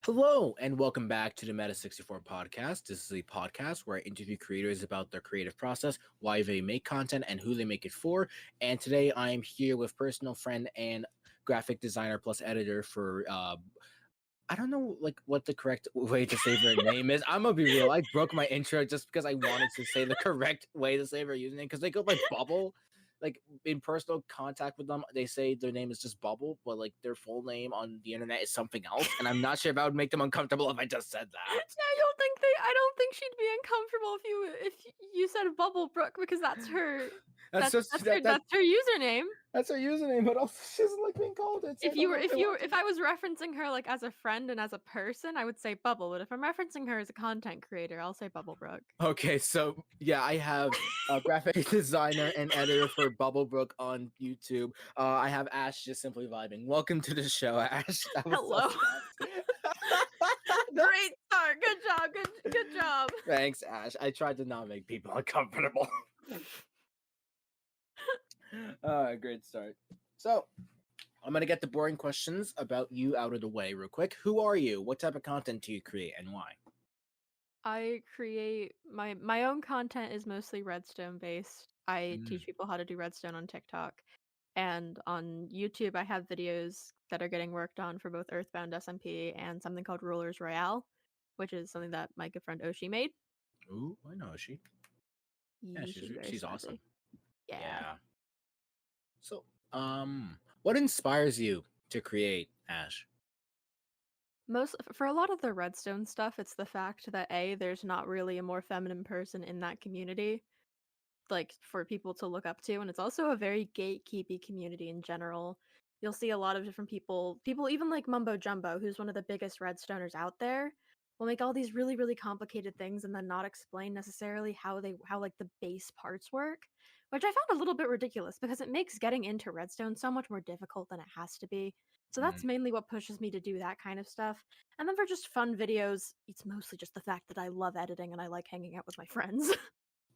Hello, and welcome back to the meta64 podcast. This is a podcast where I interview creators about their creative process, why they make content, and who they make it for. And today I am here with personal friend and graphic designer plus editor for I don't know what the correct way to say their name is. I'm gonna be real. I broke my intro just because I wanted to say the correct way to say their username because they go by Bubble. Like in personal contact with them, they say their name is just Bubble, but like their full name on the internet is something else. And I'm not sure if I would make them uncomfortable if I just said that. I don't think she'd be uncomfortable if you said Bubblebrook because that's her That's just that's her username. that's her username, but also she doesn't like being called it. If I was referencing her like as a friend and as a person, I would say Bubble, but if I'm referencing her as a content creator, I'll say Bubblebrook. Okay, so yeah, I have a graphic designer and editor for Bubblebrook on YouTube. I have Ash just simply vibing. Welcome to the show, Ash. That was Hello. so Great start. Good job. Good job. Thanks, Ash. I tried to not make people uncomfortable. Great start. So, I'm gonna get the boring questions about you out of the way real quick. Who are you? What type of content do you create, and why? I create my own content is mostly Redstone based. I teach people how to do Redstone on TikTok. And on YouTube, I have videos that are getting worked on for both Earthbound SMP and something called Rulers Royale, which is something that my good friend Oshi made. Ooh, I know Oshi. Yeah, she's awesome. Yeah. So, what inspires you to create, Ash? For a lot of the Redstone stuff, it's the fact that there's not really a more feminine person in that community, like for people to look up to, and it's also a very gatekeepy community in general. You'll see a lot of different people even like Mumbo Jumbo, who's one of the biggest Redstoners out there, will make all these really, really complicated things and then not explain necessarily how like the base parts work, which I found a little bit ridiculous because it makes getting into Redstone so much more difficult than it has to be. So that's mainly what pushes me to do that kind of stuff. And then for just fun videos, it's mostly just the fact that I love editing and I like hanging out with my friends.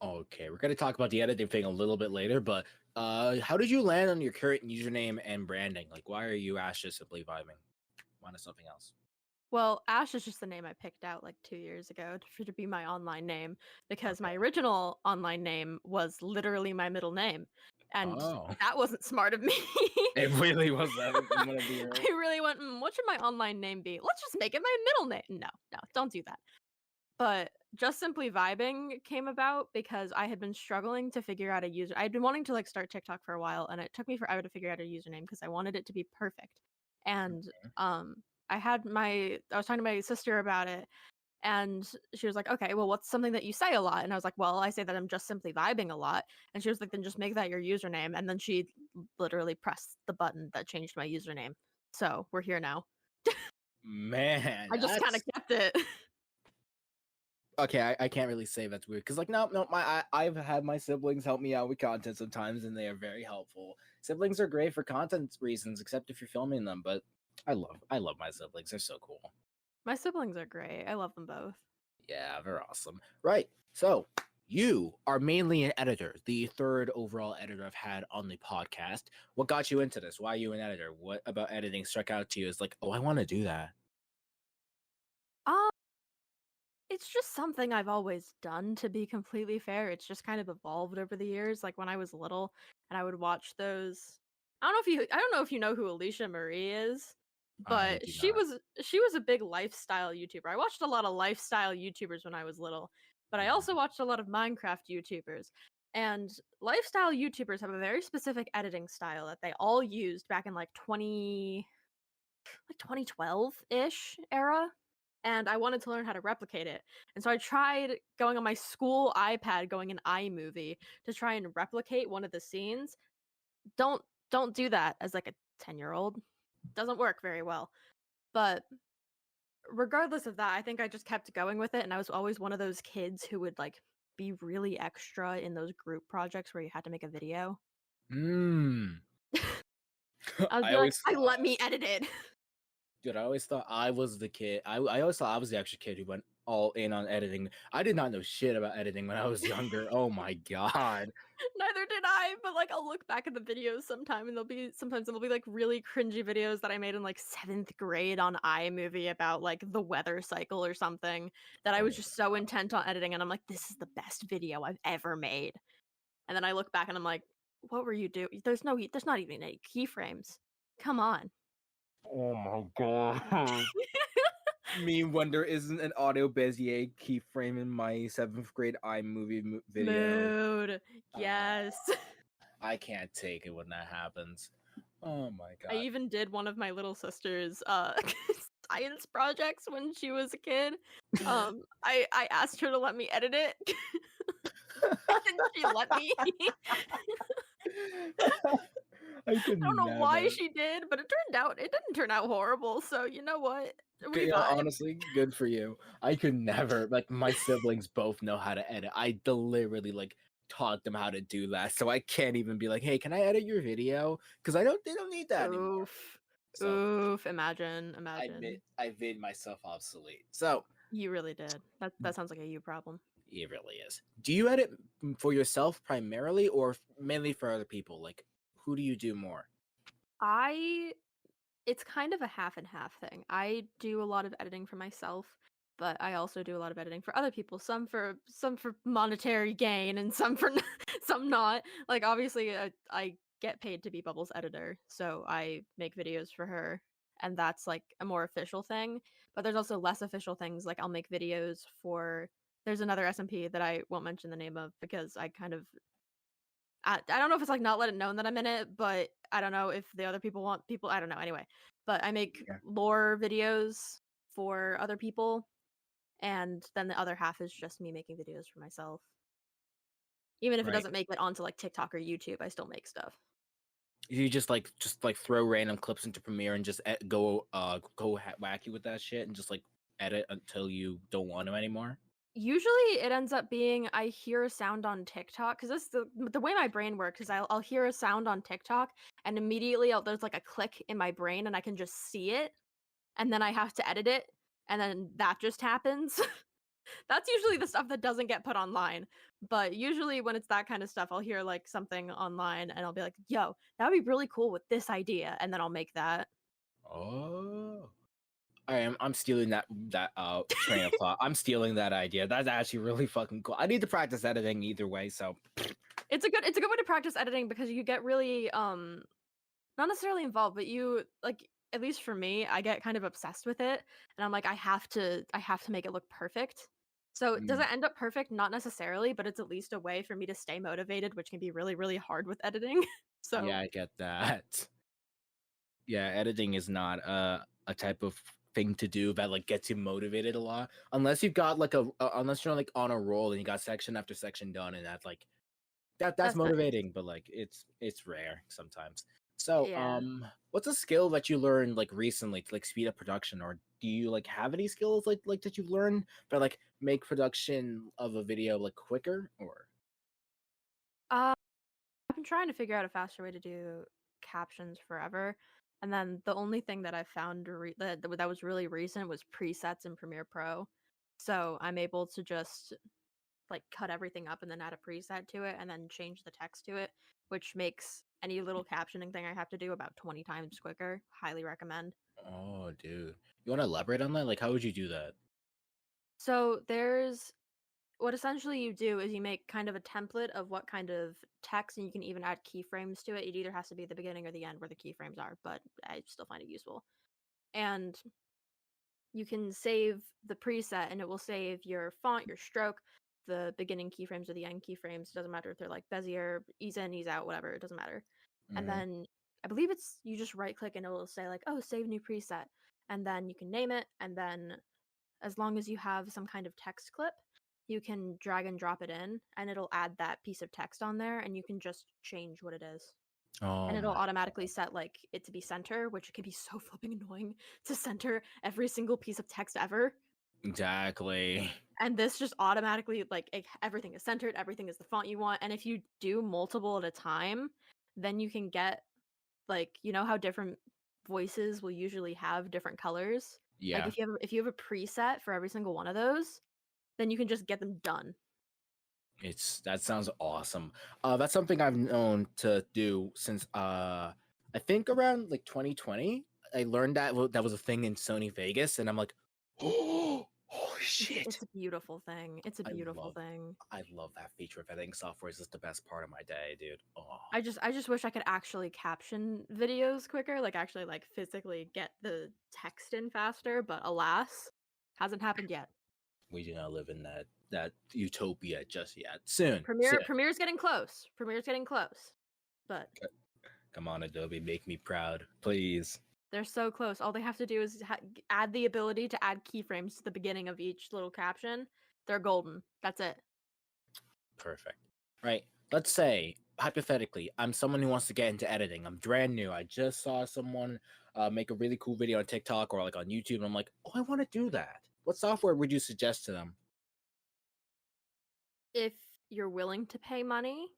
Okay, we're gonna talk about the editing thing a little bit later, but how did you land on your current username and branding? Like, why are you Ash just simply vibing? Why not something else? Well, Ash is just the name I picked out like 2 years ago to be my online name because my original online name was literally my middle name. And that wasn't smart of me. It really was that. I really went, what should my online name be? Let's just make it my middle name. No, don't do that. But Just Simply Vibing came about because I had been struggling to figure out a user. I'd been wanting to like start TikTok for a while, and it took me forever to figure out a username because I wanted it to be perfect. And I was talking to my sister about it, and she was like, okay, well, what's something that you say a lot? And I was like, well, I say that I'm just simply vibing a lot. And she was like, then just make that your username. And then she literally pressed the button that changed my username. So we're here now. Man, I just kind of kept it. Okay, I can't really say that's weird because like no, I've had my siblings help me out with content sometimes, and they are very helpful. Siblings are great for content reasons, except if you're filming them. But I love my siblings. They're so cool. My siblings are great. I love them both. Yeah, they're awesome. Right. So you are mainly an editor, the third overall editor I've had on the podcast. What got you into this? Why are you an editor? What about editing struck out to you as like, oh, I want to do that? It's just something I've always done, to be completely fair. It's just kind of evolved over the years. Like when I was little and I would watch those. I don't know if you know who Alicia Marie is, but she was a big lifestyle YouTuber. I watched a lot of lifestyle YouTubers when I was little, but I also watched a lot of Minecraft YouTubers. And lifestyle YouTubers have a very specific editing style that they all used back in like 2012-ish era, and I wanted to learn how to replicate it. And so I tried going on my school iPad, going in iMovie to try and replicate one of the scenes. Don't do that as like a 10-year-old. Doesn't work very well. But regardless of that, I think I just kept going with it, and I was always one of those kids who would like be really extra in those group projects where you had to make a video. Let me edit it. Dude, I always thought I was the kid. I always thought I was the extra kid who went all in on editing. I did not know shit about editing when I was younger. Oh my god. Neither did I, but like I'll look back at the videos sometime and sometimes it'll be like really cringy videos that I made in like 7th grade on iMovie about like the weather cycle or something that I was Oh, just so intent on editing and I'm like, this is the best video I've ever made. And then I look back and I'm like, what were you doing? There's not even any keyframes. Come on. oh my god. Me wonder isn't an audio Bezier keyframe in my 7th grade iMovie video. Mood. Uh, Yes. I can't take it when that happens. Oh my I god. even did one of my little sister's science projects when she was a kid. I asked her to let me edit it and she let me. I could I don't know why never. she did, but it didn't turn out horrible. So you know what? We Yeah, vibe. honestly, good for you. I could never. Like my siblings both know how to edit. I deliberately like taught them how to do that, so I can't even be like, "Hey, can I edit your video?" Because I don't. They don't need that anymore. Oof. So Oof. Imagine. I made myself obsolete. So You really did. That sounds like a you problem. it really is. Do you edit for yourself primarily, or mainly for other people? Like, who do you do more? I It's kind of a half and half thing. I do a lot of editing for myself, but I also do a lot of editing for other people. Some for monetary gain, and some for some not. Like obviously, I get paid to be Bubbles' editor, so I make videos for her, and that's like a more official thing. But there's also less official things. Like I'll make videos for. There's another SMP that I won't mention the name of because I kind of I don't know if it's like not let it known that I'm in it, but I don't know if the other people want people. I don't know. Anyway, but I make Yeah. lore videos for other people, and then the other half is just me making videos for myself. Even if it Right. doesn't make it onto like TikTok or YouTube, I still make stuff. You just like throw random clips into Premiere and just go wacky with that shit and just like edit until you don't want to anymore. Usually, it ends up being I hear a sound on TikTok because this the way my brain works is I'll hear a sound on TikTok and immediately there's like a click in my brain and I can just see it, and then I have to edit it, and then that just happens. That's usually the stuff that doesn't get put online. But usually when it's that kind of stuff, I'll hear like something online and I'll be like, yo, that would be really cool with this idea. And then I'll make that. Oh, I'm stealing that train of thought. I'm stealing that idea. That's actually really fucking cool. I need to practice editing either way. So It's a good way to practice editing because you get really not necessarily involved, but you like at least for me, I get kind of obsessed with it and I'm like I have to make it look perfect. So does mm, it end up perfect? Not necessarily, but it's at least a way for me to stay motivated, which can be really, really hard with editing. yeah, So I get that. Yeah, editing is not a type of thing to do that like gets you motivated a lot. Unless you've got like unless you're like on a roll and you got section after section done, and that's like that's that's nice. motivating, but like it's rare sometimes. So, Yeah. what's a skill that you learned like recently to like speed up production, or do you like have any skills like that you've learned that like make production of a video like quicker or Uh, I've been trying to figure out a faster way to do captions forever, and then the only thing that I found that was really recent was presets in Premiere Pro. So I'm able to just like cut everything up and then add a preset to it and then change the text to it, which makes any little captioning thing I have to do about 20 times quicker. Highly recommend. oh dude. You want to elaborate on that? Like how would you do that? So there's what essentially you do is you make kind of a template of what kind of text, and you can even add keyframes to it. It either has to be the beginning or the end where the keyframes are, but I still find it useful. And you can save the preset, and it will save your font, your stroke, the beginning keyframes or the end keyframes. It doesn't matter if they're like Bezier, ease in, ease out, whatever. It doesn't matter. And Mhm. then I believe it's you just right click and it will say like, oh, save new preset, and then you can name it, and then as long as you have some kind of text clip, you can drag and drop it in and it'll add that piece of text on there and you can just change what it is. And Oh it'll my automatically set like it to be center, which can be so flipping annoying to center every single piece of text ever. exactly. And this just automatically everything is centered, everything is the font you want. And if you do multiple at a time, then you can get like you know how different voices will usually have different colors. Like, Yeah. if you have a preset for every single one of those, then you can just get them done. That sounds awesome. That's something I've known to do since I think around like 2020. I learned that that was a thing in Sony Vegas, and I'm like, oh, holy It's shit! a beautiful thing. It's a I beautiful love thing. I love that feature of editing software. It's just the best part of my day, dude. Oh, I just wish I could actually caption videos quicker, like actually like physically get the text in faster, but alas, hasn't happened yet. we do not live in that utopia just yet. Soon, soon. Premiere's getting close. Premiere's getting close. But Come on, Adobe, make me proud, please. they're so close. All they have to do is add the ability to add keyframes to the beginning of each little caption. They're golden. That's it. Perfect. Right. Let's say, hypothetically, I'm someone who wants to get into editing. I'm brand new. I just saw someone make a really cool video on TikTok or like on YouTube. And I'm like, oh, I want to do that. What software would you suggest to them? If you're willing to pay money,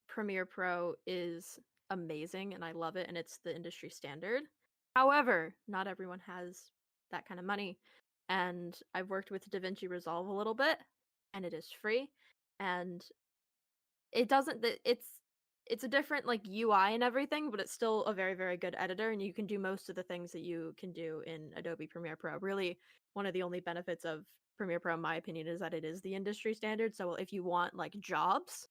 Premiere Pro is amazing and I love it and it's the industry standard. However, not everyone has that kind of money. And I've worked with DaVinci Resolve a little bit and it is free and it doesn't it's a different like UI and everything, but it's still a very very good editor and you can do most of the things that you can do in Adobe Premiere Pro. Really, one of the only benefits of Premiere Pro in my opinion is that it is the industry standard. So if you want like jobs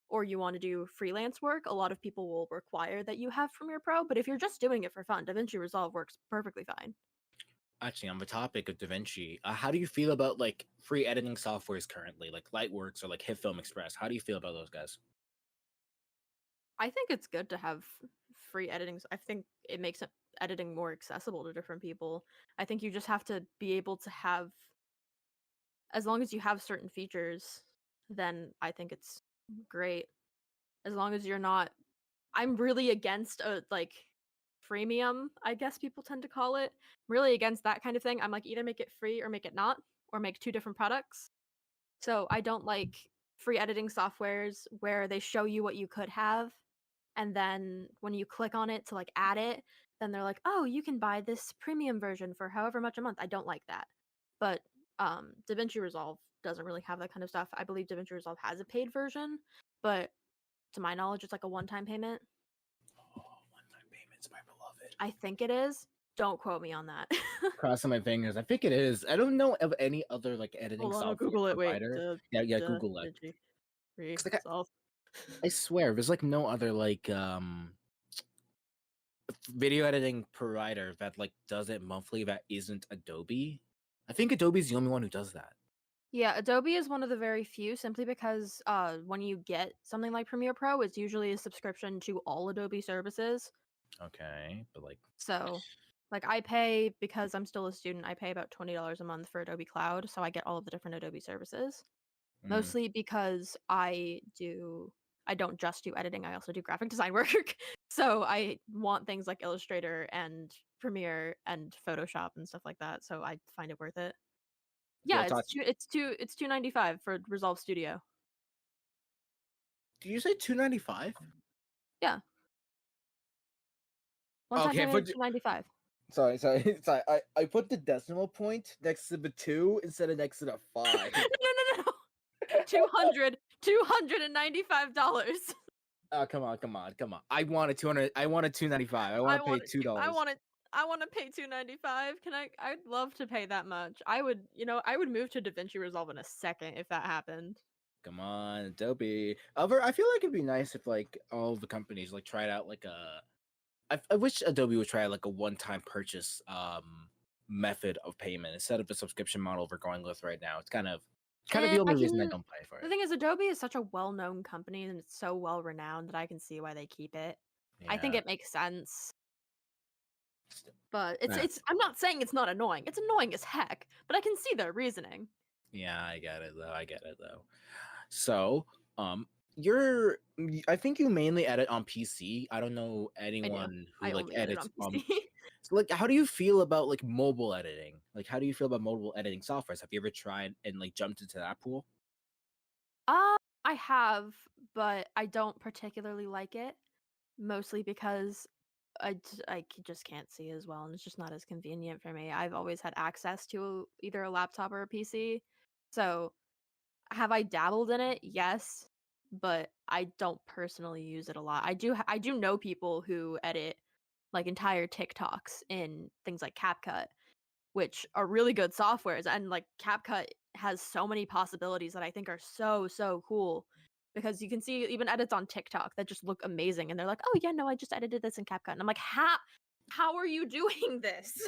or you want to do freelance work, a lot of people will require that you have Premiere Pro, but if you're just doing it for fun, DaVinci Resolve works perfectly fine. Actually, on the topic of DaVinci, how do you feel about like free editing softwares currently, like Lightworks or like HitFilm Express? How do you feel about those guys? I think it's good to have free editing. I think it makes editing more accessible to different people. I think you just have to be able to have, as long as you have certain features, then I think it's great. As long as you're not, I'm really against a like freemium, I guess people tend to call it. Really against that kind of thing. I'm like either make it free or make it not, or make two different products. So I don't like free editing softwares where they show you what you could have and then when you click on it to like add it, then they're like, "Oh, you can buy this premium version for however much a month." I don't like that. But DaVinci Resolve doesn't really have that kind of stuff. I believe DaVinci Resolve has a paid version, but to my knowledge it's like a one-time payment. Oh, one-time payments, my beloved. I think it is. Don't quote me on that. Crossing my fingers. I think it is. I don't know of any other like editing Hold on, I'll software Google it. Wait, provider. Yeah, Google it. DaVinci Because like Resolve. I swear, there's like no other like video editing provider that like does it monthly that isn't Adobe. I think Adobe's the only one who does that. Yeah, Adobe is one of the very few simply because when you get something like Premiere Pro, it's usually a subscription to all Adobe services. Okay, but like, So, like I pay because I'm still a student, I pay about $20 a month for Adobe Cloud, so I get all of the different Adobe services. mm, Mostly because I don't just do editing, I also do graphic design work. So, I want things like Illustrator and Premiere and Photoshop and stuff like that, so I find it worth it. yeah, Yeah, it's 295 for Resolve Studio. do you say 295? Yeah. One-time Okay, payment of 295. sorry. I put the decimal point next to the two instead of next to the five. No. 295 dollars. Oh, come on. I wanted 200. I wanted 295. I want I to pay want I $2. want it I want to pay 295. I'd love to pay that much. I would move to DaVinci Resolve in a second if that happened. Come on, Adobe. I feel like it'd be nice if like all the companies like tried out like a. I wish Adobe would try like a one-time purchase method of payment instead of the subscription model we're going with right now. It's kind of the I only reason I can don't pay for The it. thing is Adobe is such a well-known company and it's so well renowned that I can see why they keep it. I think Yeah. it makes sense. Still. But Yeah. it's I'm not saying it's not annoying. It's annoying as heck, but I can see their reasoning. Yeah, I get it though. I get it though. So, you're I think you mainly edit on PC. I don't know I do. anyone who I like only edit edits on PC. so like how do you feel about like mobile editing? Like how do you feel about mobile editing softwares? Have you ever tried and like jumped into that pool? I have, but I don't particularly like it, mostly because just can't see as well, and it's just not as convenient for me. I've always had access to either a laptop or a PC. So, have I dabbled in it? Yes, but I don't personally use it a lot. I do know people who edit like entire TikToks in things like CapCut, which are really good softwares, and like CapCut has so many possibilities that I think are so cool, because you can see even edits on TikTok that just look amazing, and they're like, "Oh yeah, no, I just edited this in CapCut." And I'm like, how are you doing this?"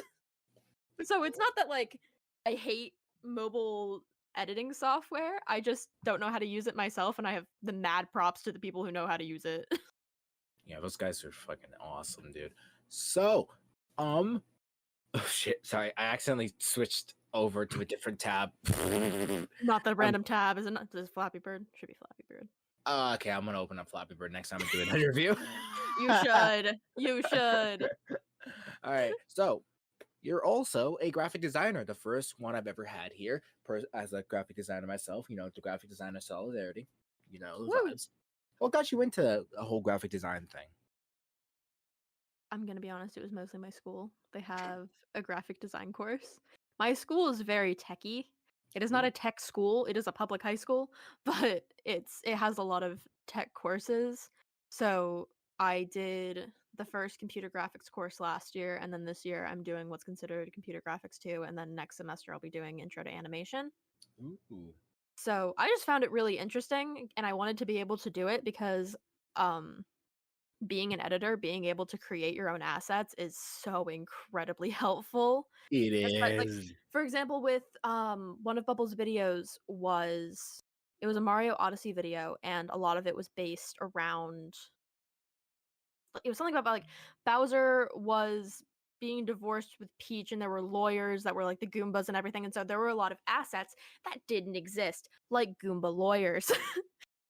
So it's not that like I hate mobile editing software. I just don't know how to use it myself, and I have the mad props to the people who know how to use it. Yeah, those guys are fucking awesome, dude. So, oh shit, sorry, I accidentally switched over to a different tab. Not the random tab, is it not? This Flappy Bird? Should be Flappy Bird. Okay, I'm gonna open up Flappy Bird next time I do an interview. You should. You should. All right, so you're also a graphic designer, the first one I've ever had here as a graphic designer myself. You know, the graphic designer solidarity. You know, the Woo! vibes. What got you into a whole graphic design thing? I'm gonna be honest, it was mostly my school. They have a graphic design course. My school is very techy. It is not Ooh. a tech school, it is a public high school, but it has a lot of tech courses. So I did the first computer graphics course last year, and then this year I'm doing what's considered computer graphics 2, and then next semester I'll be doing intro to animation. Ooh. So I just found it really interesting, and I wanted to be able to do it because um being an editor, being able to create your own assets is so incredibly helpful. It Like, is. for example, with one of Bubble's videos was, it was a Mario Odyssey video, and a lot of it was based around, it was something about like Bowser was being divorced with Peach, and there were lawyers that were like the Goombas and everything, and so there were a lot of assets that didn't exist, like Goomba lawyers.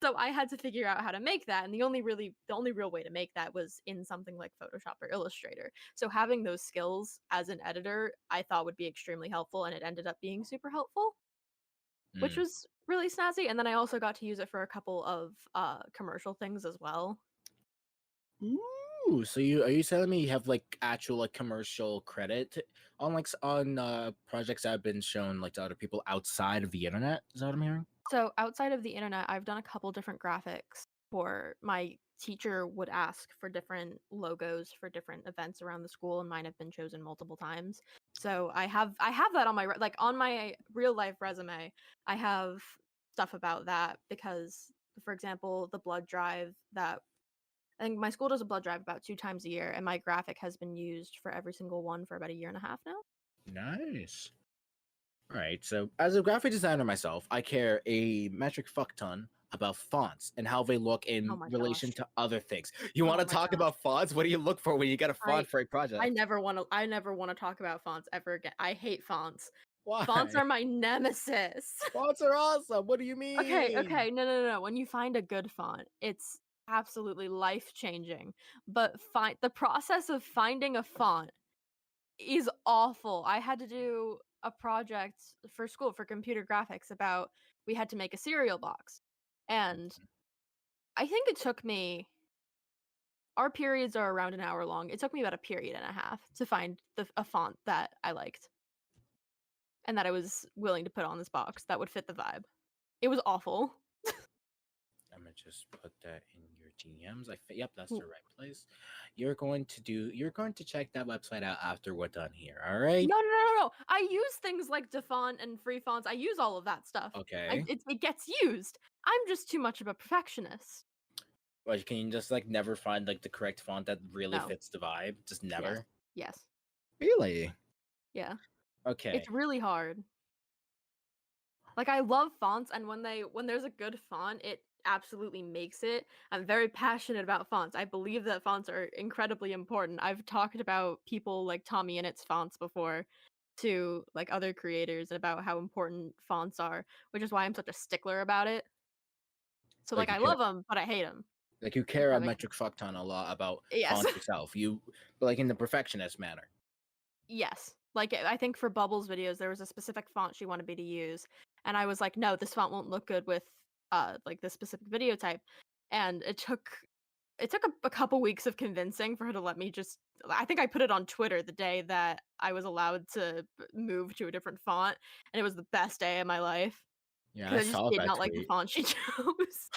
So I had to figure out how to make that, and the only real way to make that was in something like Photoshop or Illustrator. So having those skills as an editor, I thought would be extremely helpful, and it ended up being super helpful, which Mm. was really snazzy. And then I also got to use it for a couple of commercial things as well. Ooh, so are you telling me you have like actual like commercial credit on projects that have been shown like to other people outside of the internet? Is that what I'm hearing? So outside of the internet, I've done a couple different graphics. For my teacher would ask for different logos for different events around the school, and mine have been chosen multiple times. So I have that on my like on my real life resume. I have stuff about that because, for example, the blood drive that I think my school does a blood drive about 2 times a year, and my graphic has been used for every single one for about a year and a half now. Nice. All right. So, as a graphic designer myself, I care a metric fuck ton about fonts and how they look Oh in my relation gosh. to other things. You Oh want to my talk gosh. about fonts? What do you look for when you get a I font for a project? I never want to talk about fonts ever again. I hate fonts. Fonts Why? are my nemesis. Fonts are awesome. What do you mean? Okay. No. When you find a good font, it's absolutely life-changing. But the process of finding a font is awful. I had to do a project for school for computer graphics about, we had to make a cereal box. And I think it took me, our periods are around an hour long. It took me about a period and a half to find a font that I liked and that I was willing to put on this box that would fit the vibe. It was awful. I'm gonna just put that in your DMs. Yep, that's N- the right place. You're going to check that website out after we're done here. All right. No. I use things like Defont and free fonts. I use all of that stuff. Okay. It gets used. I'm just too much of a perfectionist. But can you just like never find like the correct font that really No. fits the vibe? Just Yes. never. Yes. Really? Yeah. Okay. It's really hard. Like, I love fonts, and when there's a good font, it absolutely makes it. I'm very passionate about fonts. I believe that fonts are incredibly important. I've talked about people like Tommy Innett's fonts before to like other creators about how important fonts are, which is why I'm such a stickler about it. So Like like you I care, love them, but I hate them. like you If care a that makes metric fuck ton a lot about Yes. fonts yourself. But like in the perfectionist manner. Yes. Like I think for Bubbles videos there was a specific font she wanted me to use, and I was like, "No, this font won't look good with like this specific video type." And it took it took a couple weeks of convincing for her to let me just I think I put it on Twitter the day that I was allowed to move to a different font, and it was the best day of my life Yeah, I because I just saw did that not like the tweet. font she chose.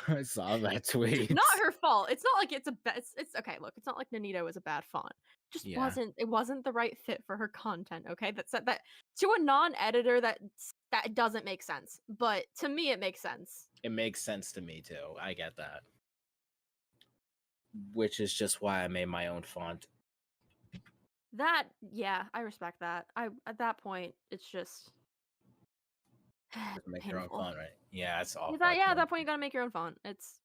I saw that Which is tweet. not her fault. It's not like it's a bad it's okay, look, it's not like Nanito is a bad font. Just Yeah, it wasn't the right fit for her content, okay? That to a non-editor, that doesn't make sense, but to me, it makes sense. it makes sense to me too. I get that. Which is just why I made my own font. Yeah, I respect that. At that point, it's just Just make your own painful. font, right? Yeah, it's Yeah, awful. I at can't. that point, you gotta make your own font. It's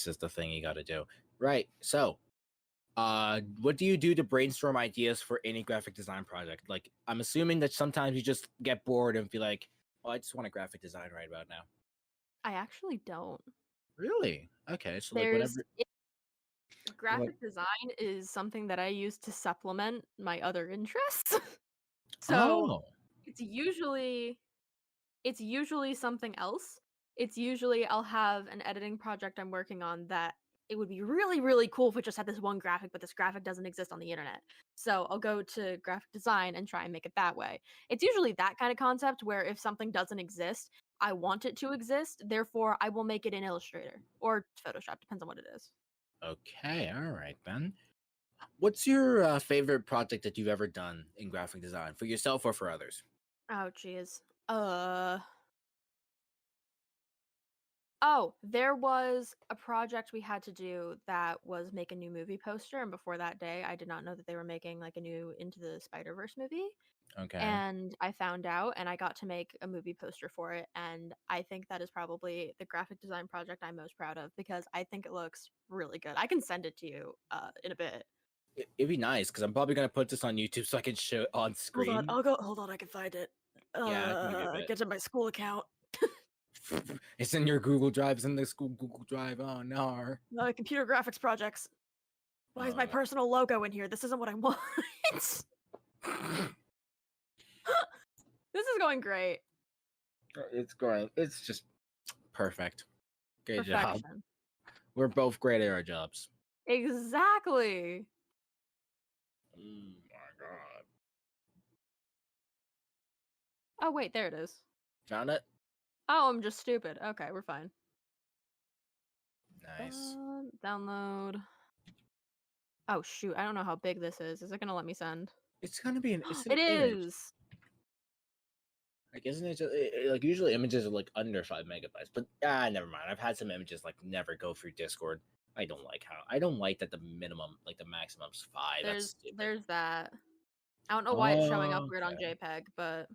just a thing you got to do, right? So, what do you do to brainstorm ideas for any graphic design project? Like, I'm assuming that sometimes you just get bored and be like, "Well, I just want a graphic design right about now." I actually don't. Really? Okay, so like There's whatever. What? graphic design is something that I use to supplement my other interests. So, Oh, it's usually it's usually something else. It's usually I'll have an editing project I'm working on that it would be really, really cool if it just had this one graphic, but this graphic doesn't exist on the internet. So I'll go to graphic design and try and make it that way. It's usually that kind of concept where if something doesn't exist, I want it to exist, therefore I will make it in Illustrator or Photoshop, depends on what it is. okay, all right then. What's your favorite project that you've ever done in graphic design for yourself or for others? Oh, jeez. Oh, there was a project we had to do that was make a new movie poster, and before that day, I did not know that they were making, like, a new Into the Spider-Verse movie, Okay. and I found out, and I got to make a movie poster for it, and I think that is probably the graphic design project I'm most proud of because I think it looks really good. I can send it to you, in a bit. It'd be nice because I'm probably gonna put this on YouTube so I can show it on screen. Hold on, I can find it. Yeah, it's gonna be a bit. Get to my school account. It's in your Google Drive. It's in the school Google Drive. Oh no. Computer graphics projects. Why is my Uh, personal logo in here? This isn't what I want. This is going great. it's great. It's just perfect. Good job. Perfection. We're both great at our jobs. Exactly. Oh my god. Oh, wait, there it is. Found it? Oh, I'm just stupid. Okay, we're fine. Nice. Download. Oh, shoot. I don't know how big this is. Is it going to let me send? It's gonna be it's an It image. is. Like, isn't it just like usually images are like under 5 MB, but never mind. I've had some images like never go through Discord. I don't like that the minimum, like the maximum's 5. That's stupid. There's that. I don't know why it's showing up Oh, weird on okay. JPEG, but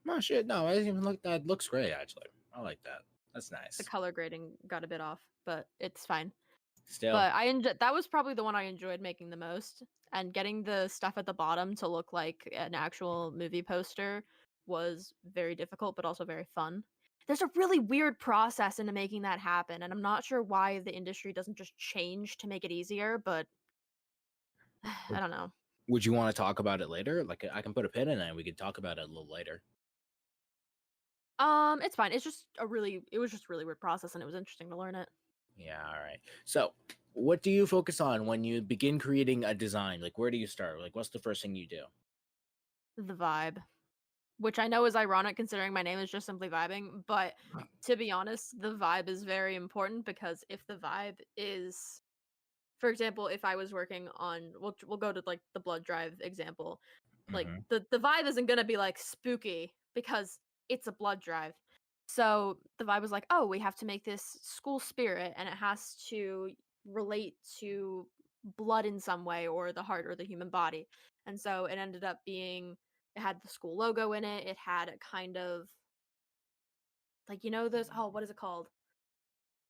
No shit. No, I didn't even look. That looks great. Actually, I like that. That's the nice. color grading got a bit off, but it's fine. Still, But that was probably the one I enjoyed making the most, and getting the stuff at the bottom to look like an actual movie poster was very difficult, but also very fun. There's a really weird process into making that happen, and I'm not sure why the industry doesn't just change to make it easier, but I don't know. would you want to talk about it later? Like, I can put a pin in it and we can talk about it a little later. It's fine. It was just a really weird process, and it was interesting to learn it. Yeah. All right. So, what do you focus on when you begin creating a design? Like, where do you start? Like, what's the first thing you do? The vibe. Which I know is ironic considering my name is just simply vibing, but to be honest, the vibe is very important because if the vibe is, for example, if I was working on, we'll go to like the blood drive example, like Mm-hmm. the vibe isn't gonna be like spooky because it's a blood drive. So the vibe was like, oh, we have to make this school spirit and it has to relate to blood in some way or the heart or the human body. And so it ended up being it had the school logo in it. It had a kind of like those what is it called?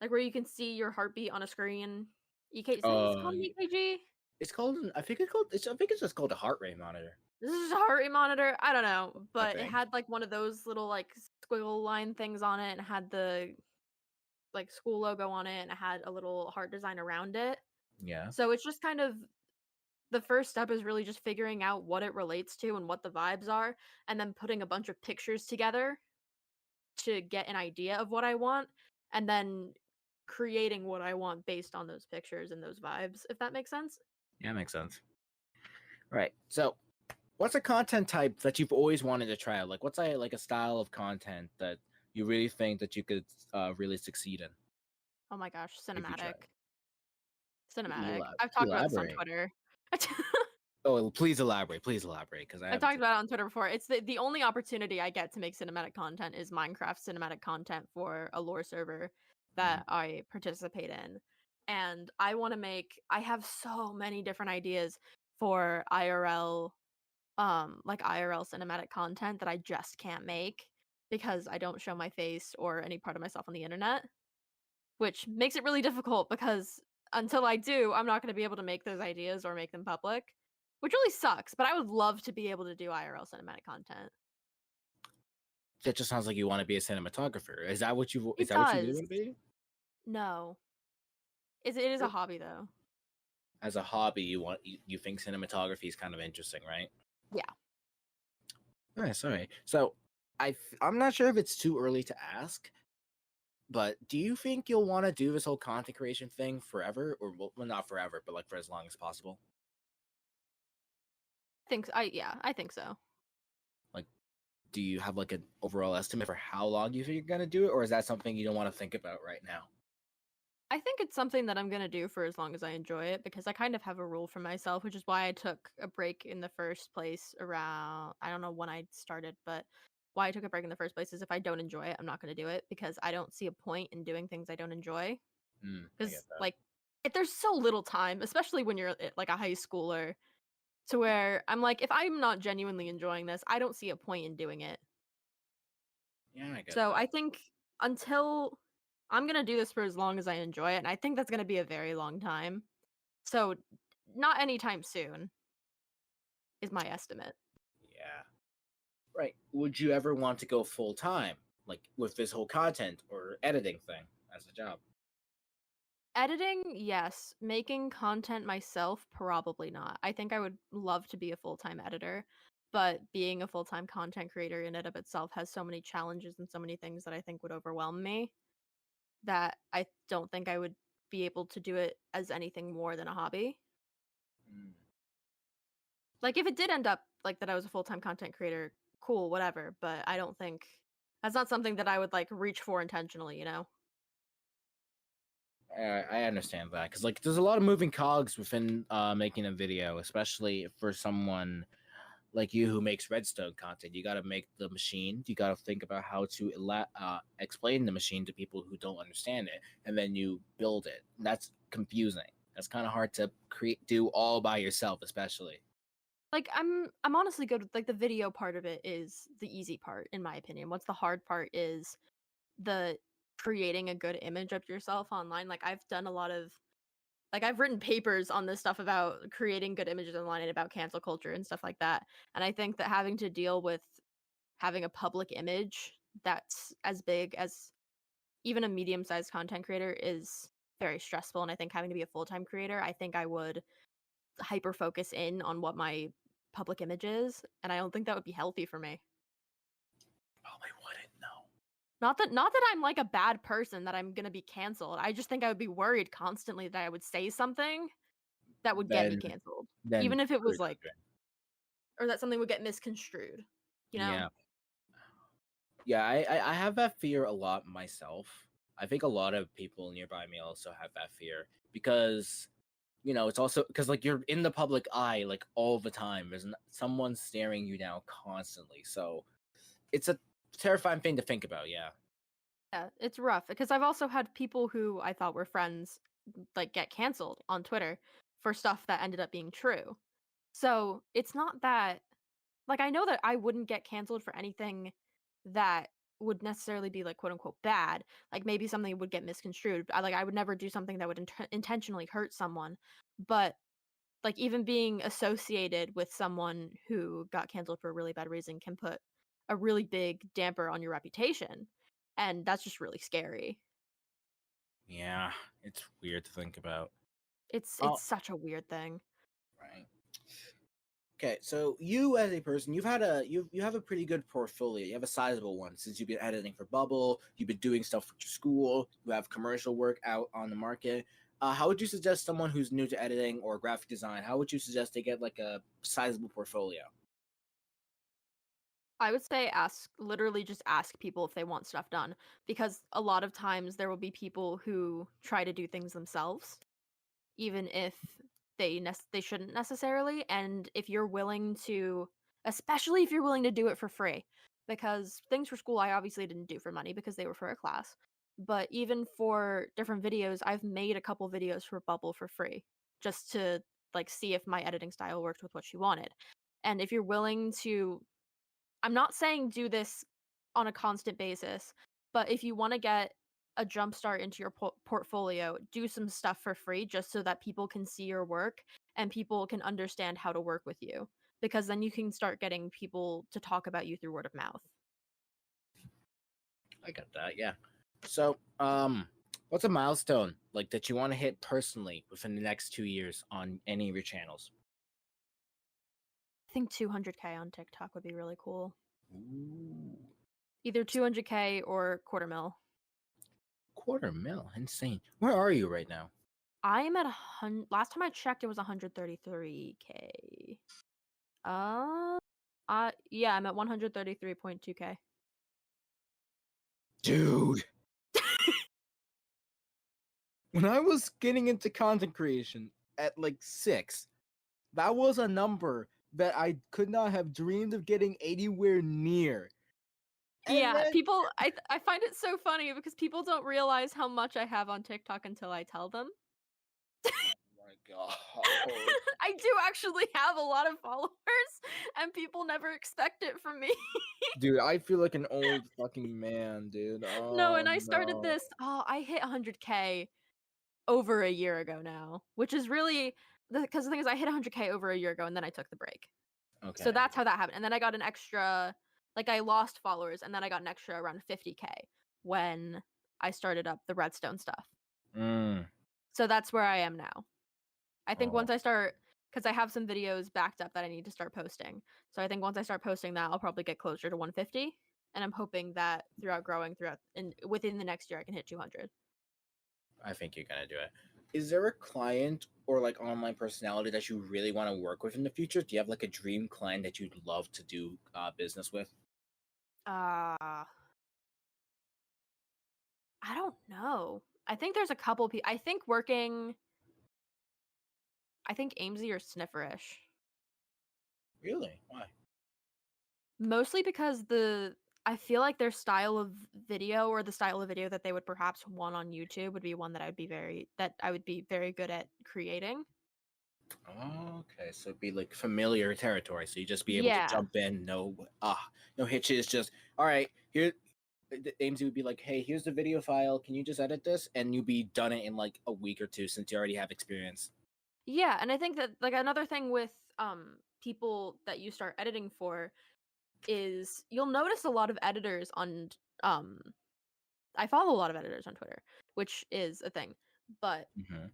Like where you can see your heartbeat on a screen. EK is that what it's called an EKG? It's called. I think it's called. I think it's just called a heart rate monitor. This is a heart rate monitor. I don't know, I but it think. had like one of those little like squiggle line things on it and had the like school logo on it and it had a little heart design around it. Yeah. So it's just kind of the first step is really just figuring out what it relates to and what the vibes are and then putting a bunch of pictures together to get an idea of what I want and then creating what I want based on those pictures and those vibes, if that makes sense. Yeah, makes sense. Right. So, what's a content type that you've always wanted to try out? Like, what's a style of content that you really think that you could really succeed in Oh my gosh, if you tried? cinematic. Cinematic. I've talked about this on Elaborate. Twitter. Oh, please elaborate. Please elaborate, because I I've haven't talked seen. about it on Twitter before. It's the only opportunity I get to make cinematic content is Minecraft cinematic content for a lore server Mhm. that I participate in. And I have so many different ideas for IRL like IRL cinematic content that I just can't make because I don't show my face or any part of myself on the internet, which makes it really difficult because until I do, I'm not going to be able to make those ideas or make them public, which really sucks. But I would love to be able to do IRL cinematic content. That just sounds like you want to be a cinematographer. Is that what you? Is It that what you really does. want to be? No. It is a hobby though. As a hobby, you think cinematography is kind of interesting, right? Yeah. Nice. All right. So, I'm not sure if it's too early to ask, but do you think you'll want to do this whole content creation thing forever, or well, not forever, but like for as long as possible? I think so. Like, do you have like an overall estimate for how long you think you're gonna do it, or is that something you don't want to think about right now? I think it's something that I'm gonna do for as long as I enjoy it because I kind of have a rule for myself, which is why I took a break in the first place around I don't know when I started, but why I took a break in the first place is if I don't enjoy it, I'm not gonna do it because I don't see a point in doing things I don't enjoy. I get Because that. like if there's so little time, especially when you're like a high schooler, to where I'm like, if I'm not genuinely enjoying this, I don't see a point in doing it. Yeah, I get So that. I think until I'm gonna do this for as long as I enjoy it, and I think that's gonna be a very long time. So not anytime soon is my estimate. Yeah. Right. Would you ever want to go full time, like with this whole content or editing thing as a job? Editing, yes. Making content myself, probably not. I think I would love to be a full-time editor, but being a full-time content creator in and of itself has so many challenges and so many things that I think would overwhelm me that I don't think I would be able to do it as anything more than a hobby. Mm. Like, if it did end up like that I was a full-time content creator, cool, whatever, but I don't think that's not something that I would, like, reach for intentionally, you know? I understand that because like there's a lot of moving cogs within making a video, especially for someone like you who makes redstone content. You got to make the machine. You got to think about how to explain the machine to people who don't understand it, and then you build it. That's confusing. That's kind of hard to do all by yourself, especially. Like, I'm honestly good with like, the video part of it is the easy part, in my opinion. What's the hard part is the creating a good image of yourself online. Like, I've done a lot of like, I've written papers on this stuff about creating good images online and about cancel culture and stuff like that, and I think that having to deal with having a public image that's as big as even a medium-sized content creator is very stressful, and I think having to be a full-time creator, I think I would hyper focus in on what my public image is, and I don't think that would be healthy for me. Probably wouldn't know. Not that I'm like a bad person that I'm gonna be canceled. I just think I would be worried constantly that I would say something that would get me Then canceled. then Even if it screw was like or that something would get misconstrued, you know? yeah. Yeah, I have that fear a lot myself. I think a lot of people nearby me also have that fear because it's also because like you're in the public eye like all the time. There's someone staring you down constantly, so it's a terrifying thing to think about. Yeah. Yeah, it's rough because I've also had people who I thought were friends like get canceled on Twitter for stuff that ended up being true. So, it's not that like I know that I wouldn't get canceled for anything that would necessarily be like quote unquote bad. Like maybe something would get misconstrued. I would never do something that would intentionally hurt someone. But like even being associated with someone who got canceled for a really bad reason can put a really big damper on your reputation. And that's just really scary. Yeah, it's weird to think about. It's Oh, such a weird thing. right. Okay, so you as a person, you have a pretty good portfolio. You have a sizable one since you've been editing for Bubble. You've been doing stuff for your school. You have commercial work out on the market. How would you suggest someone who's new to editing or graphic design? How would you suggest they get like a sizable portfolio? I would say literally just ask people if they want stuff done, because a lot of times there will be people who try to do things themselves, even if they shouldn't necessarily. And if you're willing to, especially if you're willing to do it for free, because things for school I obviously didn't do for money because they were for a class. But even for different videos, I've made a couple videos for Bubble for free just to like see if my editing style worked with what she wanted. And if you're willing to, I'm not saying do this on a constant basis, but if you want to get a jump start into your portfolio, do some stuff for free just so that people can see your work and people can understand how to work with you. Because then you can start getting people to talk about you through word of mouth. I got that. Yeah. So, what's a milestone like that you want to hit personally within the next 2 years on any of your channels? I think 200K on TikTok would be really cool. Ooh, Either 200K or quarter mil. quarter mil, insane. Where are you right now? I am at last time I checked, it was 133K. Yeah, I'm at 133.2K. Dude, when I was getting into content creation at like 6, that was a number that I could not have dreamed of getting anywhere near. And Yeah, then, people I find it so funny because people don't realize how much I have on TikTok until I tell them. oh my god. I do actually have a lot of followers and people never expect it from me. Dude, I feel like an old fucking man, dude. No, Oh and I started no. this, I hit 100K over a year ago now, which is really because the thing is I hit 100K over a year ago and then I took the break. So Okay. that's how that happened. And then I got an extra, like I lost followers and then I got an extra around 50K when I started up the Redstone stuff. Mm. So that's where I am now. I think Oh, once I start, because I have some videos backed up that I need to start posting. So I think once I start posting that, I'll probably get closer to 150. And I'm hoping that throughout and within the next year, I can hit 200. I think you're gonna do it. Is there a client or like online personality that you really want to work with in the future? Do you have like a dream client that you'd love to do business with? Uh, I don't know. I think there's a couple people. I think Amesy or Snifferish. Really? Why? Mostly because I feel like their style of video or the style of video that they would perhaps want on YouTube would be one that I would be very good at creating. Okay, so it'd be like familiar territory. So you just be able to Yeah. jump in, no hitches. Just all right. Here, Amesy would be like, "Hey, here's the video file. Can you just edit this?" And you'd be done it in like a week or two since you already have experience. Yeah, and I think that like another thing with people that you start editing for is you'll notice a lot of editors on um I follow a lot of editors on Twitter, which is a thing. But Hmm.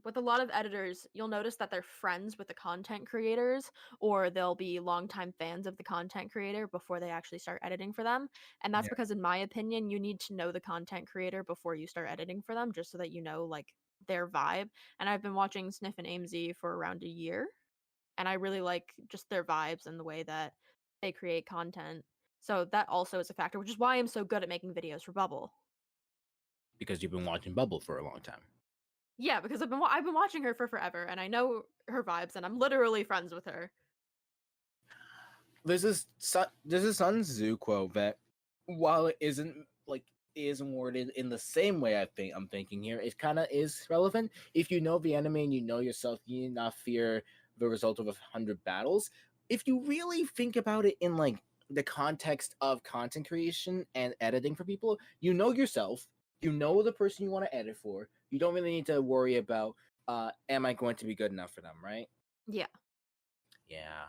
with a lot of editors, you'll notice that they're friends with the content creators, or they'll be longtime fans of the content creator before they actually start editing for them. And that's Yeah, because, in my opinion, you need to know the content creator before you start editing for them, just so that you know like their vibe. And I've been watching Sniff and Amesy for around a year, and I really like just their vibes and the way that they create content. So that also is a factor, which is why I'm so good at making videos for Bubble. because you've been watching Bubble for a long time. Yeah, because I've been watching her for forever, and I know her vibes, and I'm literally friends with her. There's a Sun Tzu quote that, while it isn't like isn't worded in the same way I'm thinking here, it kind of is relevant. If you know the enemy and you know yourself, you need not fear the result of 100 battles. If you really think about it in like the context of content creation and editing for people, you know yourself, you know the person you want to edit for. You don't really need to worry about am I going to be good enough for them, right? Yeah. Yeah.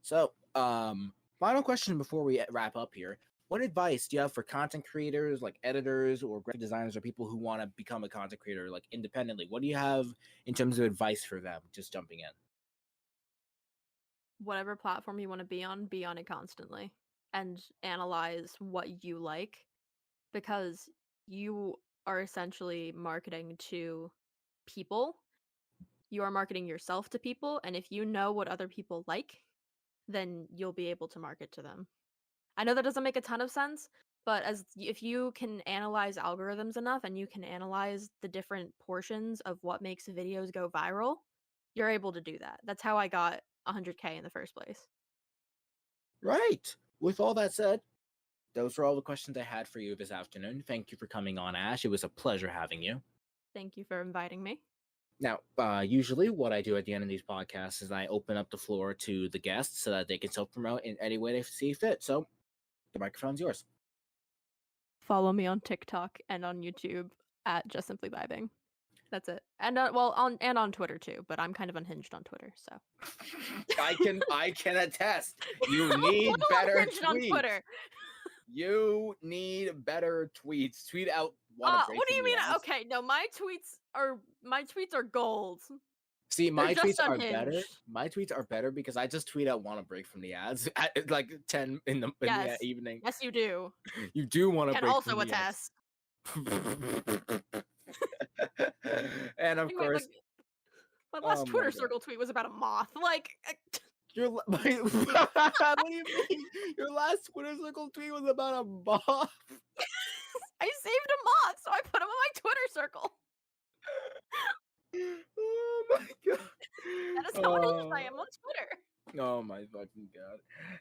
So, final question before we wrap up here. What advice do you have for content creators, like editors or graphic designers, or people who want to become a content creator, like independently? What do you have in terms of advice for them? Just jumping in. whatever platform you want to be on it constantly and analyze what you like, because you are essentially marketing to people. You are marketing yourself to people, and if you know what other people like, then you'll be able to market to them. I know that doesn't make a ton of sense, but if you can analyze algorithms enough and you can analyze the different portions of what makes videos go viral, you're able to do that. That's how I got 100K in the first place. Right. With all that said, those are all the questions I had for you this afternoon. Thank you for coming on, Ash. It was a pleasure having you. Thank you for inviting me. Now, usually what I do at the end of these podcasts is I open up the floor to the guests so that they can self-promote in any way they see fit. So the microphone's yours. Follow me on TikTok and on YouTube at JustSimplyVibing. That's it. And on Twitter too, but I'm kind of unhinged on Twitter, so. I can attest. You I'm a need little better unhinged on tweets. Twitter. You need better tweets. Tweet out want to break What do from you the mean? ads. Okay, no, my tweets are gold. See, They're my just tweets are better. unhinged. My tweets are better because I just tweet out want to break from the ads at like 10 in the Yes. evening. Yes, you do. You do want to Can break also from the ads. attest. And of Anyway, course, my last oh my Twitter God. circle tweet was about a moth. Like, What do you mean? Your last Twitter circle tweet was about a moth? I saved a moth, so I put him in my Twitter circle. Oh my God. That is how unhinged I am on Twitter. Oh my fucking God.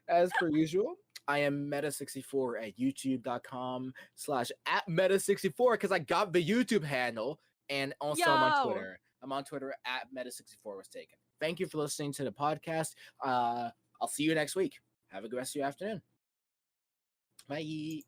As per usual, I am meta64 at youtube.com/@meta64 because I got the YouTube handle, and also I'm on Twitter. I'm on Twitter at meta64 was taken. Thank you for listening to the podcast. I'll see you next week. Have a good rest of your afternoon. Bye.